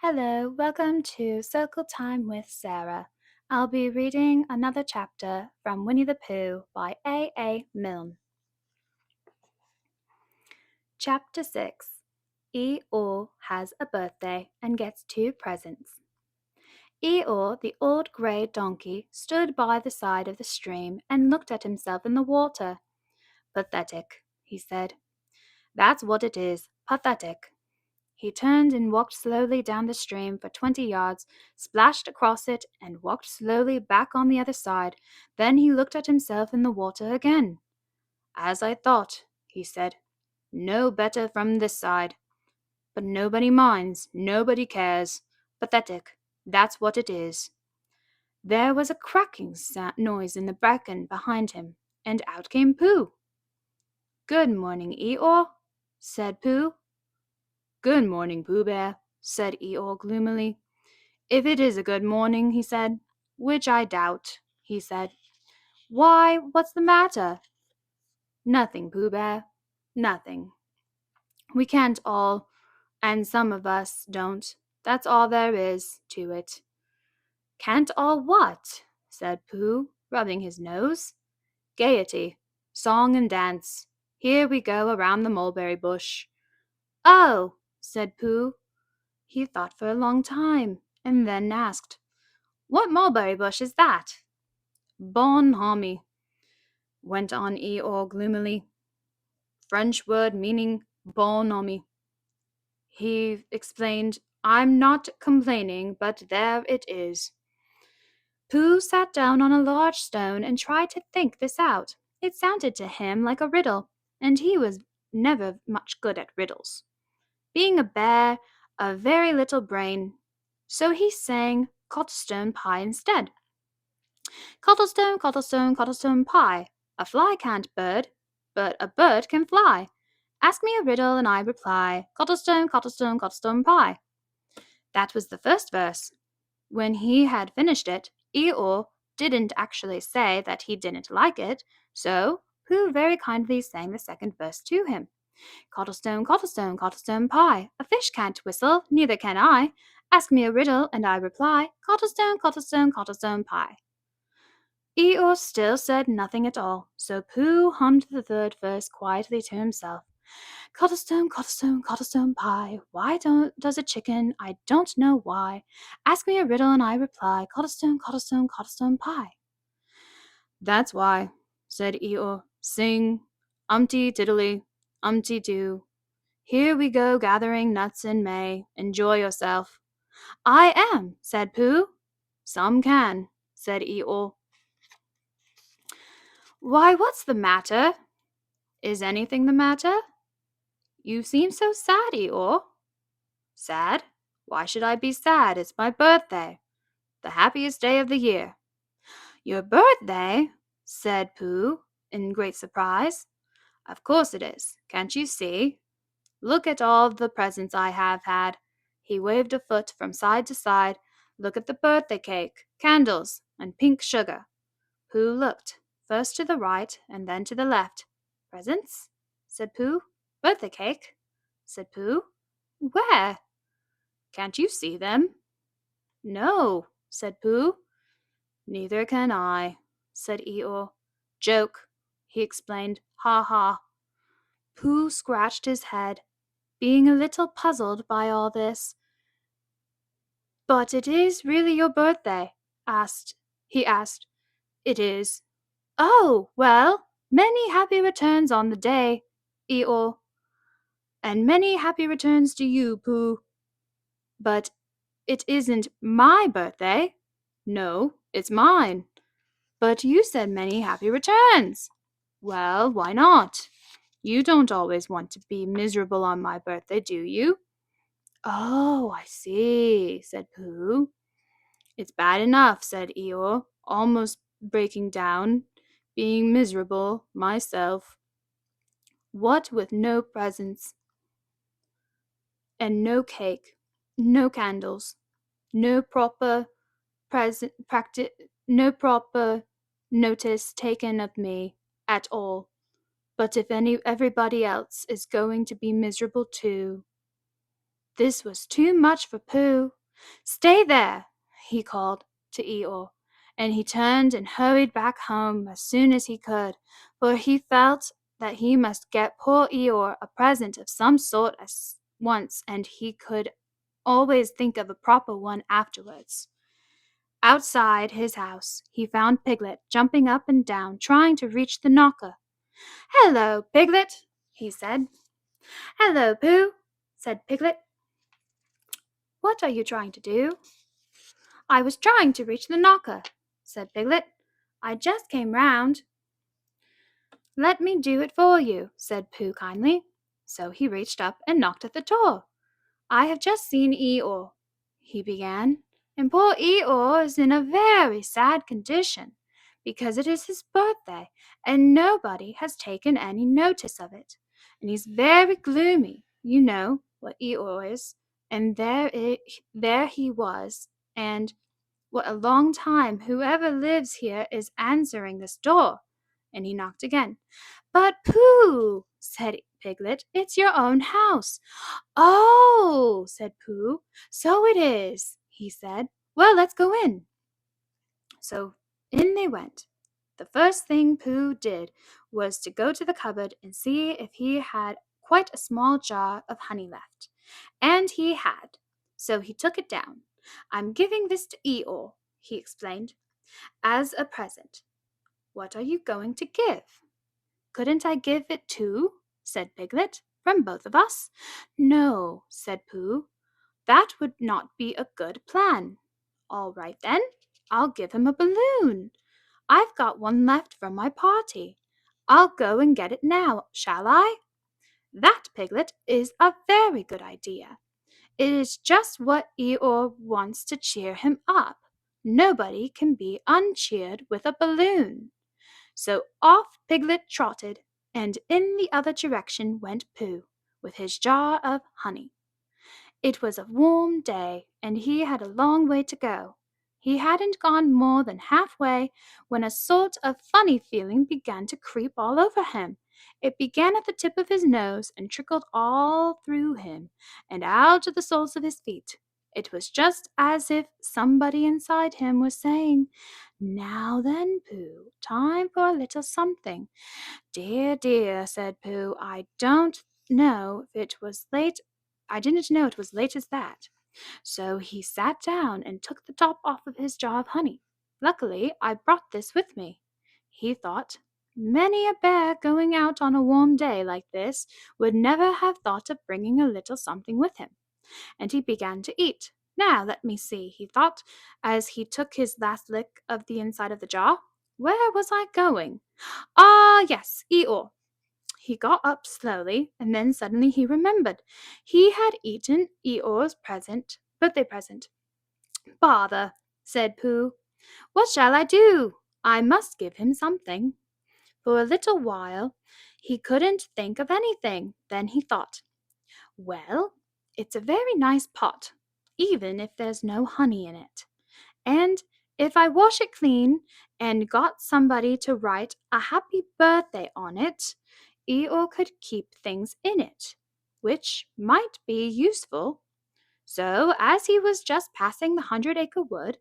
Hello, welcome to Circle Time with Sarah. I'll be reading another chapter from Winnie the Pooh by A. Milne. Chapter 6. Eeyore has a birthday and gets 2 presents. Eeyore, the old grey donkey, stood by the side of the stream and looked at himself in the water. Pathetic, he said. That's what it is, pathetic. He turned and walked slowly down the stream for 20 yards, splashed across it, and walked slowly back on the other side. Then he looked at himself in the water again. As I thought, he said. No better from this side. But nobody minds, nobody cares. Pathetic, that's what it is. There was a cracking noise in the bracken behind him, and out came Pooh. Good morning, Eeyore, said Pooh. Good morning, Pooh Bear, said Eeyore gloomily. If it is a good morning, he said. Which I doubt, he said. Why, what's the matter? Nothing, Pooh Bear, nothing. We can't all, and some of us don't. That's all there is to it. Can't all what? Said Pooh, rubbing his nose. Gaiety, song and dance. Here we go around the mulberry bush. Oh, said Pooh. He thought for a long time, and then asked, What mulberry bush is that? Bon homie, went on Eeyore gloomily. French word meaning bonhomie. He explained, I'm not complaining, but there it is. Pooh sat down on a large stone and tried to think this out. It sounded to him like a riddle, and he was never much good at riddles. Being a bear, a very little brain, so he sang Cottlestone Pie instead. Cottlestone, cottlestone, cottlestone pie. A fly can't bird, but a bird can fly. Ask me a riddle and I reply. Cottlestone, cottlestone, cottlestone pie. That was the first verse. When he had finished it, Eeyore didn't actually say that he didn't like it, so Pooh very kindly sang the second verse to him. Cottlestone, cottlestone, cottlestone pie. A fish can't whistle, neither can I. Ask me a riddle and I reply. Cottlestone, cottlestone, cottlestone pie. Eeyore still said nothing at all, so Pooh hummed the third verse quietly to himself. Cottlestone, cottlestone, cottlestone pie. Why does a chicken? I don't know why. Ask me a riddle and I reply. Cottlestone, cottlestone, cottlestone pie. That's why, said Eeyore. Sing, umpty-tiddly, umpty-doo. Here we go gathering nuts in May. Enjoy yourself. I am, said Pooh. Some can, said Eeyore. Why, what's the matter? Is anything the matter? You seem so sad, Eeyore. Sad? Why should I be sad? It's my birthday. The happiest day of the year. Your birthday? Said Pooh, in great surprise. Of course it is. Can't you see? Look at all the presents I have had. He waved a foot from side to side. Look at the birthday cake, candles, and pink sugar. Pooh looked, first to the right and then to the left. Presents? Said Pooh. Birthday cake? Said Pooh. Where? Can't you see them? No, said Pooh. Neither can I, said Eeyore. Joke, he explained. Ha ha. Pooh scratched his head, being a little puzzled by all this. But it is really your birthday? He asked. It is. Oh, well, many happy returns on the day, Eeyore. And many happy returns to you, Pooh. But it isn't my birthday. No, it's mine. But you said many happy returns. Well, why not? You don't always want to be miserable on my birthday, do you? Oh, I see, said Pooh. It's bad enough, said Eeyore, almost breaking down, being miserable myself. What with no presents, and no cake, no candles, no proper no proper notice taken of me at all. But if everybody else is going to be miserable too. This was too much for Pooh. "Stay there," he called to Eeyore, and he turned and hurried back home as soon as he could, for he felt that he must get poor Eeyore a present of some sort at once, and he could always think of a proper one afterwards. Outside his house, he found Piglet jumping up and down, trying to reach the knocker. "Hello, Piglet," he said. "Hello, Pooh," said Piglet. "What are you trying to do?" "I was trying to reach the knocker," said Piglet. "I just came round." "Let me do it for you," said Pooh kindly. So he reached up and knocked at the door. "I have just seen Eeyore," he began, "and poor Eeyore is in a very sad condition, because it is his birthday, and nobody has taken any notice of it. And he's very gloomy, you know what Eeyore is, and there he was, and what a long time whoever lives here is answering this door." And he knocked again. "But, Pooh," said Piglet, "it's your own house." "Oh," said Pooh, "so it is," he said. "Well, let's go in." So in they went. The first thing Pooh did was to go to the cupboard and see if he had quite a small jar of honey left. And he had. So he took it down. "I'm giving this to Eeyore," he explained, "as a present." "What are you going to give?" "Couldn't I give it too?" said Piglet, "from both of us?" "No," said Pooh, "that would not be a good plan." "All right then, I'll give him a balloon. I've got one left from my party. I'll go and get it now, shall I?" "That, Piglet, is a very good idea. It is just what Eeyore wants to cheer him up. Nobody can be uncheered with a balloon." So off Piglet trotted, and in the other direction went Pooh, with his jar of honey. It was a warm day, and he had a long way to go. He hadn't gone more than halfway when a sort of funny feeling began to creep all over him. It began at the tip of his nose and trickled all through him and out to the soles of his feet. It was just as if somebody inside him was saying, "Now then, Pooh, time for a little something." "Dear, dear," said Pooh, I didn't know it was late as that." So he sat down and took the top off of his jar of honey. "Luckily, I brought this with me," he thought. "Many a bear going out on a warm day like this would never have thought of bringing a little something with him." And he began to eat. "Now, let me see," he thought, as he took his last lick of the inside of the jar. "Where was I going? Ah, yes, Eeyore." He got up slowly, and then suddenly he remembered. He had eaten Eeyore's birthday present. "Bother," said Pooh. "What shall I do? I must give him something." For a little while he couldn't think of anything. Then he thought, "Well, it's a very nice pot, even if there's no honey in it. And if I wash it clean and got somebody to write a happy birthday on it, Eeyore could keep things in it, which might be useful." So, as he was just passing the 100-acre wood,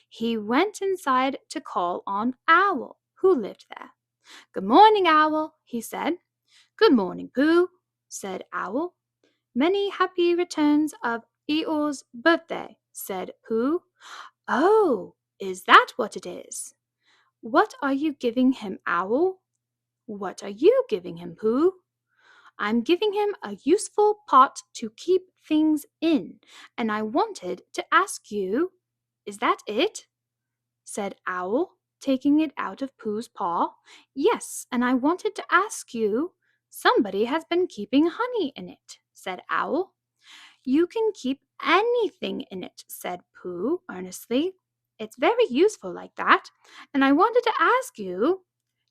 he went inside to call on Owl, who lived there. "Good morning, Owl," he said. "Good morning, Pooh," said Owl. "Many happy returns of Eeyore's birthday," said Pooh. "Oh, is that what it is? What are you giving him, Owl?" "What are you giving him, Pooh?" "I'm giving him a useful pot to keep things in, and I wanted to ask you—" "Is that it?" said Owl, taking it out of Pooh's paw. "Yes, and I wanted to ask you—" "Somebody has been keeping honey in it," said Owl. "You can keep anything in it," said Pooh earnestly. "It's very useful like that, and I wanted to ask you—"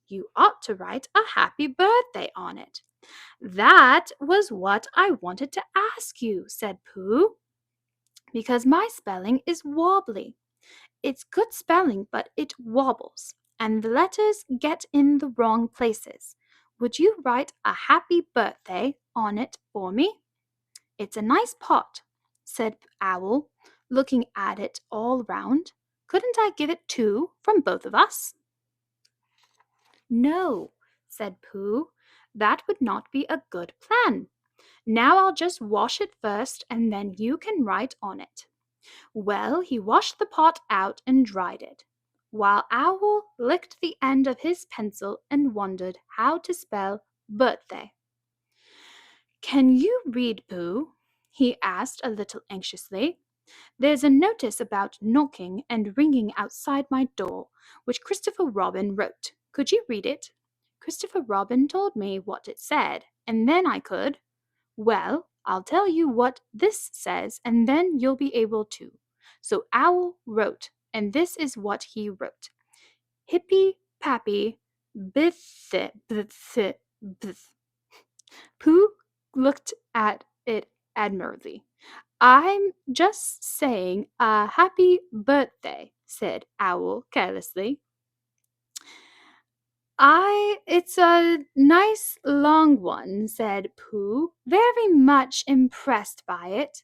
"You ought to write a happy birthday on it." "That was what I wanted to ask you," said Pooh, "because my spelling is wobbly. It's good spelling, but it wobbles, and the letters get in the wrong places. Would you write a happy birthday on it for me? It's a nice pot, said Owl, looking at it all round. Couldn't I give it two from both of us? No, said Pooh. That would not be a good plan. Now I'll just wash it first, and then you can write on it. Well, he washed the pot out and dried it, while Owl licked the end of his pencil and wondered how to spell birthday. Can you read, Pooh? He asked a little anxiously. There's a notice about knocking and ringing outside my door, which Christopher Robin wrote. Could you read it? Christopher Robin told me what it said, and then I could. Well, I'll tell you what this says, and then you'll be able to. So Owl wrote, and this is what he wrote. Hippy Pappy Bith Bith Bith. Pooh looked at it admiringly. I'm just saying a happy birthday, said Owl carelessly. It's a nice long one, said Pooh, very much impressed by it.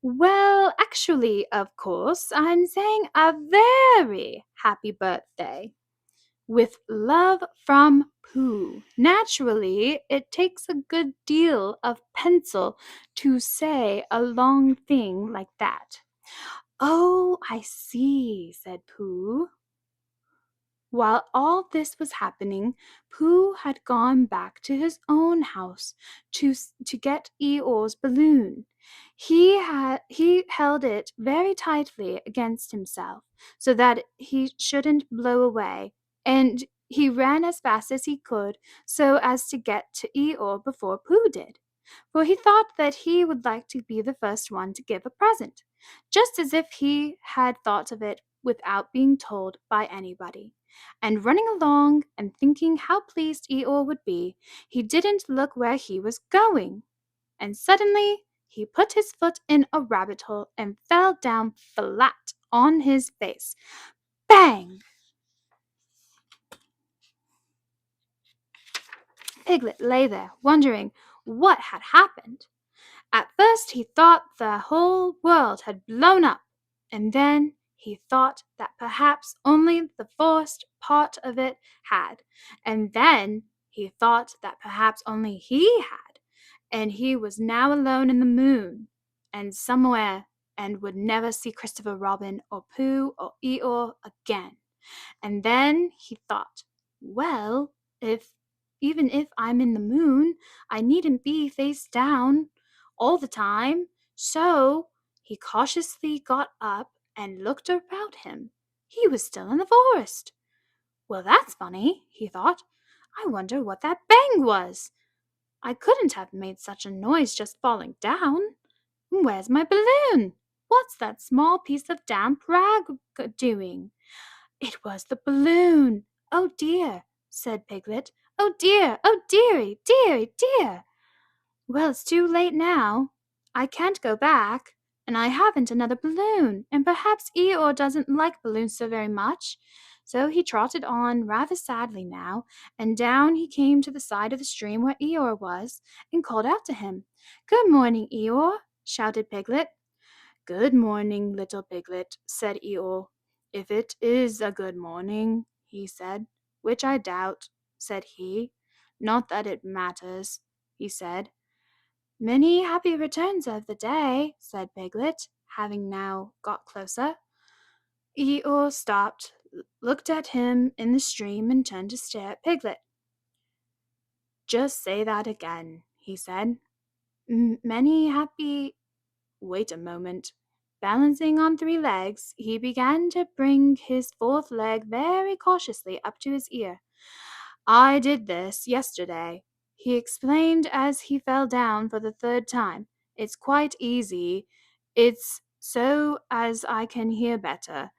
Well, actually, of course, I'm saying a very happy birthday. With love from Pooh. Naturally, it takes a good deal of pencil to say a long thing like that. Oh, I see, said Pooh. While all this was happening, Pooh had gone back to his own house to get Eeyore's balloon. He held it very tightly against himself so that he shouldn't blow away, and he ran as fast as he could so as to get to Eeyore before Pooh did, for he thought that he would like to be the first one to give a present, just as if he had thought of it without being told by anybody. And running along and thinking how pleased Eeyore would be, he didn't look where he was going. And suddenly he put his foot in a rabbit hole and fell down flat on his face. Bang! Piglet lay there, wondering what had happened. At first he thought the whole world had blown up, and then he thought that perhaps only the first part of it had, and then he thought that perhaps only he had, and he was now alone in the moon, and somewhere, and would never see Christopher Robin or Pooh or Eeyore again. And then he thought, well, even if I'm in the moon, I needn't be face down all the time. So he cautiously got up and looked about him. He was still in the forest. Well, that's funny, he thought. I wonder what that bang was. I couldn't have made such a noise just falling down. Where's my balloon? What's that small piece of damp rag doing? It was the balloon. Oh dear, said Piglet. Oh dear, oh dearie, dearie, dear. Well, it's too late now. I can't go back, and I haven't another balloon, and perhaps Eeyore doesn't like balloons so very much. So he trotted on rather sadly now, and down he came to the side of the stream where Eeyore was, and called out to him. Good morning, Eeyore, shouted Piglet. Good morning, little Piglet, said Eeyore. If it is a good morning, he said, which I doubt, said he. Not that it matters, he said. Many happy returns of the day, said Piglet, having now got closer. Eeyore stopped, looked at him in the stream, and turned to stare at Piglet. Just say that again, he said. Many happy... Wait a moment. Balancing on three legs, he began to bring his fourth leg very cautiously up to his ear. I did this yesterday, he explained as he fell down for the third time. It's quite easy. It's so as I can hear better.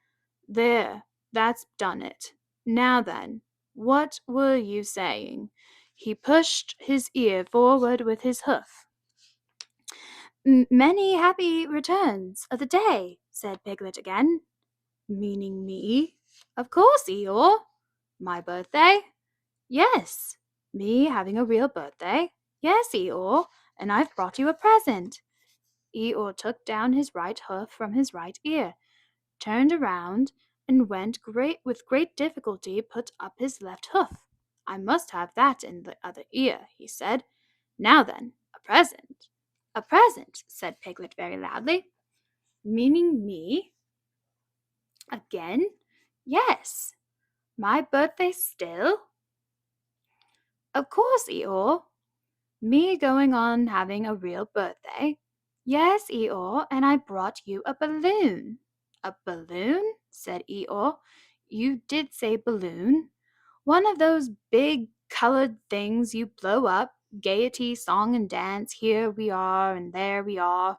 There, that's done it. Now then, what were you saying? He pushed his ear forward with his hoof. Many happy returns of the day, said Piglet again. Meaning me? Of course, Eeyore. My birthday? Yes. Me having a real birthday? Yes, Eeyore, and I've brought you a present. Eeyore took down his right hoof from his right ear, turned around, and with great difficulty put up his left hoof. I must have that in the other ear, he said. Now then, a present. A present, said Piglet very loudly. Meaning me? Again? Yes. My birthday still? Of course, Eeyore. Me going on having a real birthday? Yes, Eeyore, and I brought you a balloon. A balloon? Said Eeyore. You did say balloon. One of those big colored things you blow up, gaiety, song and dance, here we are and there we are.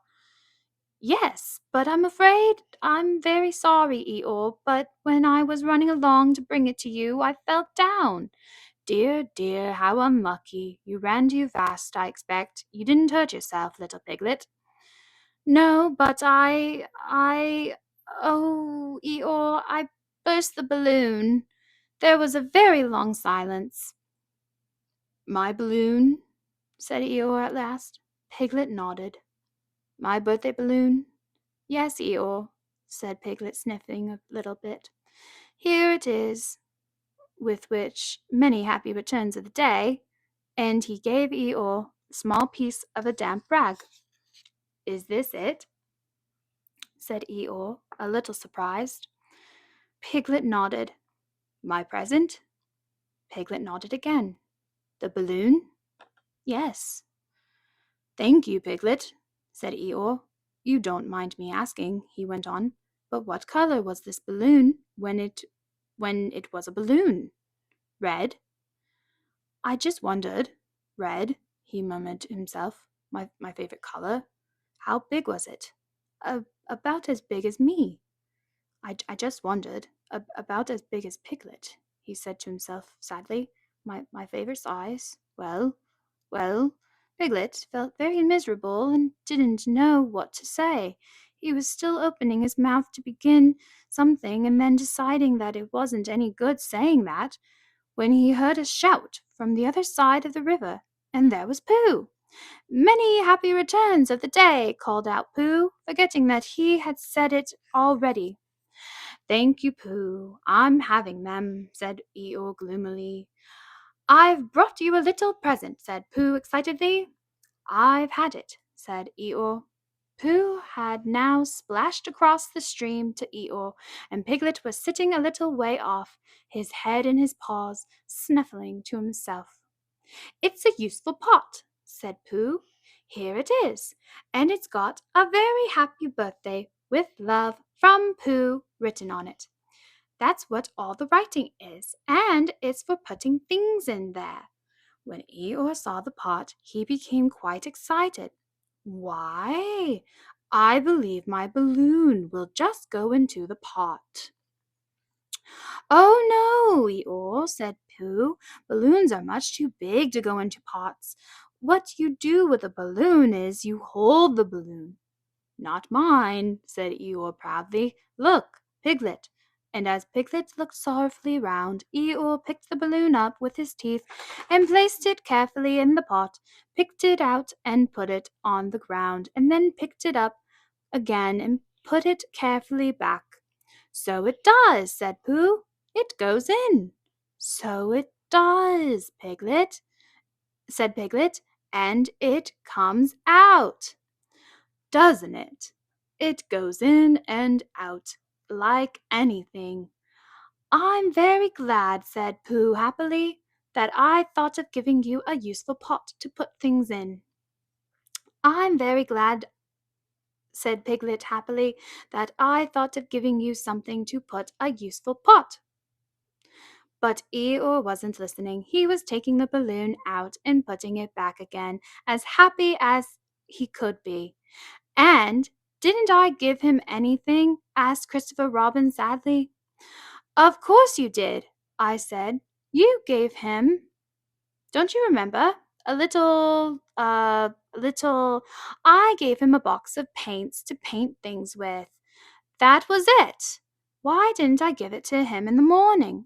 Yes, but I'm very sorry, Eeyore, but when I was running along to bring it to you, I fell down. Dear, dear, how unlucky. You ran too fast, I expect. You didn't hurt yourself, little Piglet. No, but oh, Eeyore, I burst the balloon. There was a very long silence. My balloon? Said Eeyore at last. Piglet nodded. My birthday balloon? Yes, Eeyore, said Piglet, sniffing a little bit. Here it is, with which many happy returns of the day, and he gave Eeyore a small piece of a damp rag. Is this it? Said Eeyore, a little surprised. Piglet nodded. My present? Piglet nodded again. The balloon? Yes. Thank you, Piglet, said Eeyore. You don't mind me asking, he went on, but what color was this balloon when it was a balloon? Red? I just wondered. Red, he murmured to himself. My favorite color. How big was it? About as big as me. I just wondered. About as big as Piglet, he said to himself sadly. My favorite size. Well, Piglet felt very miserable and didn't know what to say. He was still opening his mouth to begin something and then deciding that it wasn't any good saying that, when he heard a shout from the other side of the river, and there was Pooh. Many happy returns of the day, called out Pooh, forgetting that he had said it already. Thank you, Pooh. I'm having them, said Eeyore gloomily. I've brought you a little present, said Pooh excitedly. I've had it, said Eeyore. Pooh had now splashed across the stream to Eeyore, and Piglet was sitting a little way off, his head in his paws, snuffling to himself. It's a useful pot, said Pooh. Here it is, and it's got a very happy birthday with love from Pooh written on it. That's what all the writing is, and it's for putting things in there. When Eeyore saw the pot, he became quite excited. Why, I believe my balloon will just go into the pot. Oh no, Eeyore, said Pooh. Balloons are much too big to go into pots. What you do with a balloon is you hold the balloon. Not mine, said Eeyore proudly. Look, Piglet. And as Piglet looked sorrowfully round, Eeyore picked the balloon up with his teeth and placed it carefully in the pot, picked it out and put it on the ground, and then picked it up again and put it carefully back. So it does, said Pooh. It goes in. So it does, Piglet, said Piglet, and it comes out. Doesn't it? It goes in and out, like anything. I'm very glad, said Pooh happily, that I thought of giving you a useful pot to put things in. I'm very glad, said Piglet happily, that I thought of giving you something to put a useful pot. But Eeyore wasn't listening. He was taking the balloon out and putting it back again, as happy as he could be. And didn't I give him anything? Asked Christopher Robin sadly. Of course you did, I said. You gave him, don't you remember? I gave him a box of paints to paint things with. That was it. Why didn't I give it to him in the morning?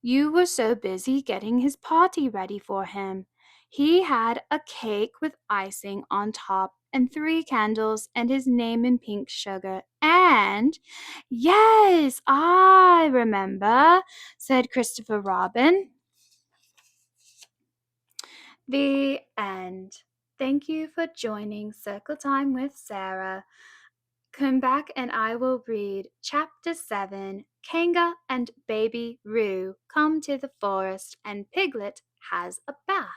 You were so busy getting his party ready for him. He had a cake with icing on top and 3 candles and his name in pink sugar. And, yes, I remember, said Christopher Robin. The end. Thank you for joining Circle Time with Sarah. Come back and I will read Chapter 7, Kanga and Baby Roo come to the forest and Piglet has a bath.